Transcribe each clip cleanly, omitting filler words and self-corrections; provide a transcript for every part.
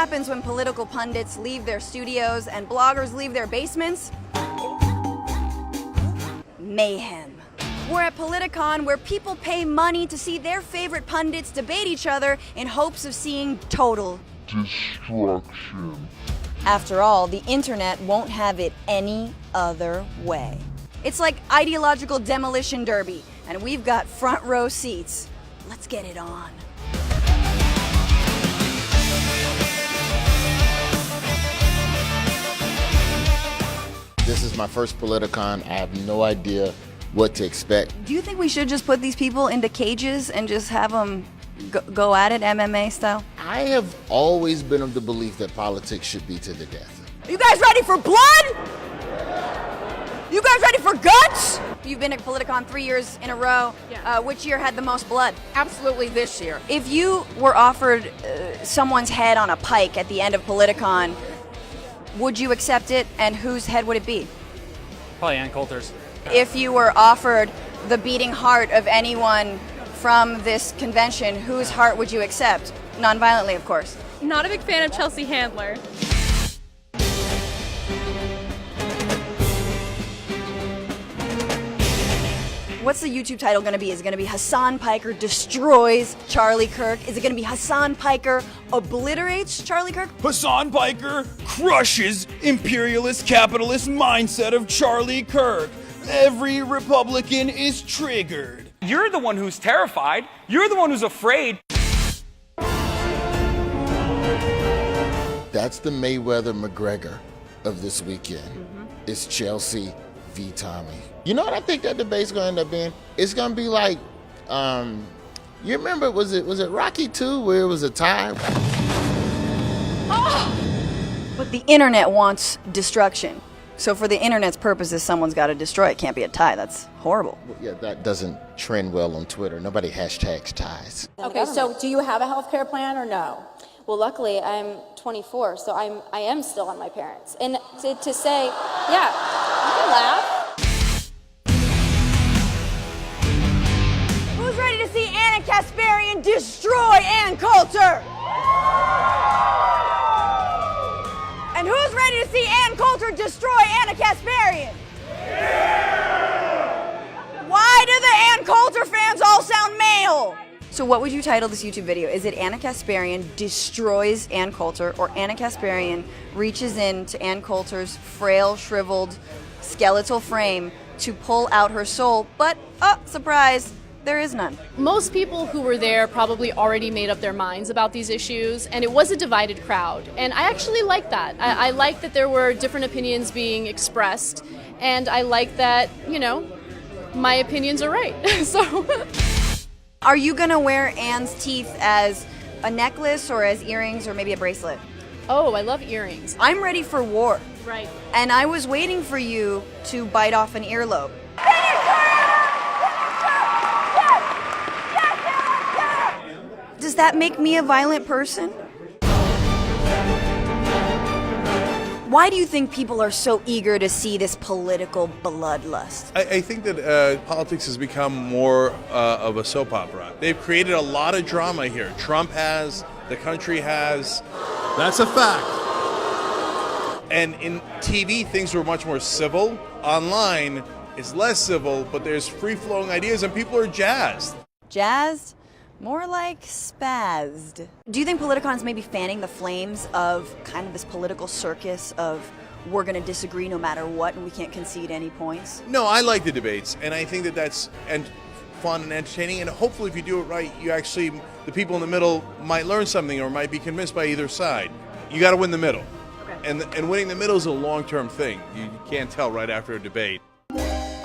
Happens when political pundits leave their studios and bloggers leave their basements? Mayhem. We're at Politicon, where people pay money to see their favorite pundits debate each other in hopes of seeing total destruction. After all, the internet won't have it any other way. It's like ideological demolition derby, and we've got front row seats. Let's get it on. This is my first Politicon. I have no idea what to expect. Do you think we should just put these people into cages and just have them go at it MMA style? I have always been of the belief that politics should be to the death. Are you guys ready for blood? You guys ready for guts? You've been at Politicon 3 years in a row. Yeah. Which year had the most blood? Absolutely this year. If you were offered someone's head on a pike at the end of Politicon, would you accept it, and whose head would it be? Probably Ann Coulter's. If you were offered the beating heart of anyone from this convention, whose heart would you accept? Non-violently, of course. Not a big fan of Chelsea Handler. What's the YouTube title going to be? Is it going to be Hassan Piker destroys Charlie Kirk? Is it going to be Hassan Piker obliterates Charlie Kirk? Hassan Piker crushes imperialist capitalist mindset of Charlie Kirk. Every Republican is triggered. You're the one who's terrified. You're the one who's afraid. That's the Mayweather-McGregor of this weekend. It's Chelsea v. Tommy. You know what I think that debate's going to end up being? It's going to be like, you remember, was it Rocky 2 where it was a tie? But the internet wants destruction. So for the internet's purposes, someone's got to destroy it. It can't be a tie. That's horrible. Yeah, that doesn't trend well on Twitter. Nobody hashtags ties. Okay, so do you have a health care plan or no? Well, luckily, I'm 24, so I am still on my parents. And to say, yeah, you can laugh. Who's ready to see Anna Kasparian destroy Ann Coulter? And who's ready to see Ann Coulter destroy Anna Kasparian? Why do the Ann Coulter fans all sound male? So what would you title this YouTube video? Is it Anna Kasparian destroys Ann Coulter, or Anna Kasparian reaches into Ann Coulter's frail, shriveled, skeletal frame to pull out her soul, but, surprise, there is none? Most people who were there probably already made up their minds about these issues, and it was a divided crowd. And I actually like that. I like that there were different opinions being expressed, and I like that, my opinions are right. So. Are you gonna wear Ann's teeth as a necklace or as earrings or maybe a bracelet? Oh, I love earrings. I'm ready for war. Right. And I was waiting for you to bite off an earlobe. Does that make me a violent person? Why do you think people are so eager to see this political bloodlust? I think that politics has become more of a soap opera. They've created a lot of drama here. Trump has, the country has. That's a fact. And in TV, things were much more civil. Online, it's less civil, but there's free-flowing ideas and people are jazzed. Jazzed? More like spazzed. Do you think Politicon's maybe fanning the flames of kind of this political circus of we're going to disagree no matter what and we can't concede any points? No, I like the debates, and I think that that's fun and entertaining, and hopefully if you do it right, the people in the middle might learn something or might be convinced by either side. You got to win the middle. Okay. And winning the middle is a long-term thing. You can't tell right after a debate.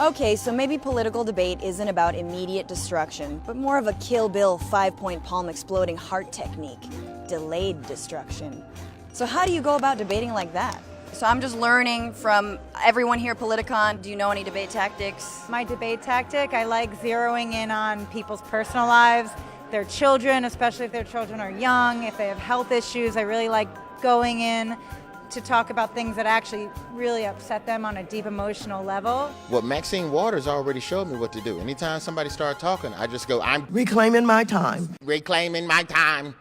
Okay, so maybe political debate isn't about immediate destruction, but more of a Kill Bill 5-point palm exploding heart technique, delayed destruction. So how do you go about debating like that? So I'm just learning from everyone here at Politicon. Do you know any debate tactics? My debate tactic, I like zeroing in on people's personal lives, their children, especially if their children are young, if they have health issues. I really like going in to talk about things that actually really upset them on a deep emotional level. Well, Maxine Waters already showed me what to do. Anytime somebody starts talking, I just go, I'm reclaiming my time. Reclaiming my time.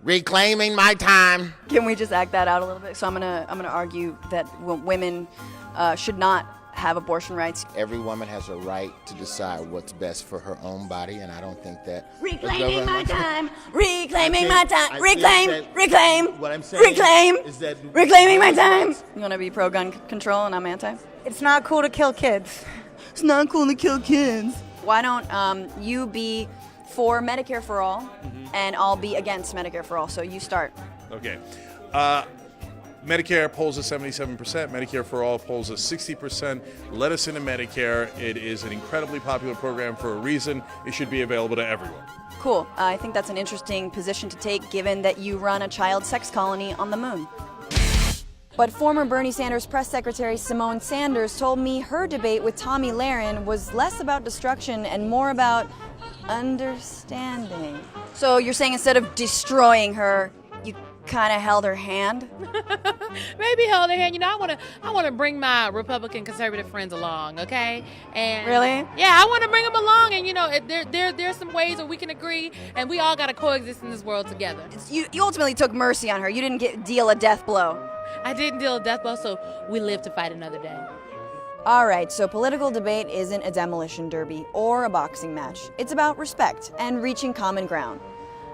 Reclaiming my time. Can we just act that out a little bit? So I'm gonna argue that women should not have abortion rights. Every woman has a right to decide what's best for her own body, and I don't think that Reclaiming my time. Reclaiming my time. Reclaim. What I'm saying Reclaim. is that Reclaiming my time. You want to be pro-gun control and I'm anti? It's not cool to kill kids. It's not cool to kill kids. Why don't you be for Medicare for all, and I'll be against Medicare for all. So you start. Okay. Medicare polls at 77%. Medicare for All polls at 60%. Let us into Medicare. It is an incredibly popular program for a reason. It should be available to everyone. Cool. I think that's an interesting position to take, given that you run a child sex colony on the moon. But former Bernie Sanders press secretary Simone Sanders told me her debate with Tomi Lahren was less about destruction and more about understanding. So you're saying instead of destroying her, you kind of held her hand? Maybe held her hand. You know, I want to bring my Republican conservative friends along, okay? And Really? Yeah, I want to bring them along, and you know, there's some ways that we can agree, and we all got to coexist in this world together. You ultimately took mercy on her. You didn't deal a death blow. I didn't deal a death blow, so we live to fight another day. All right, so political debate isn't a demolition derby or a boxing match. It's about respect and reaching common ground.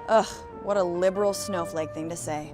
Ugh, what a liberal snowflake thing to say.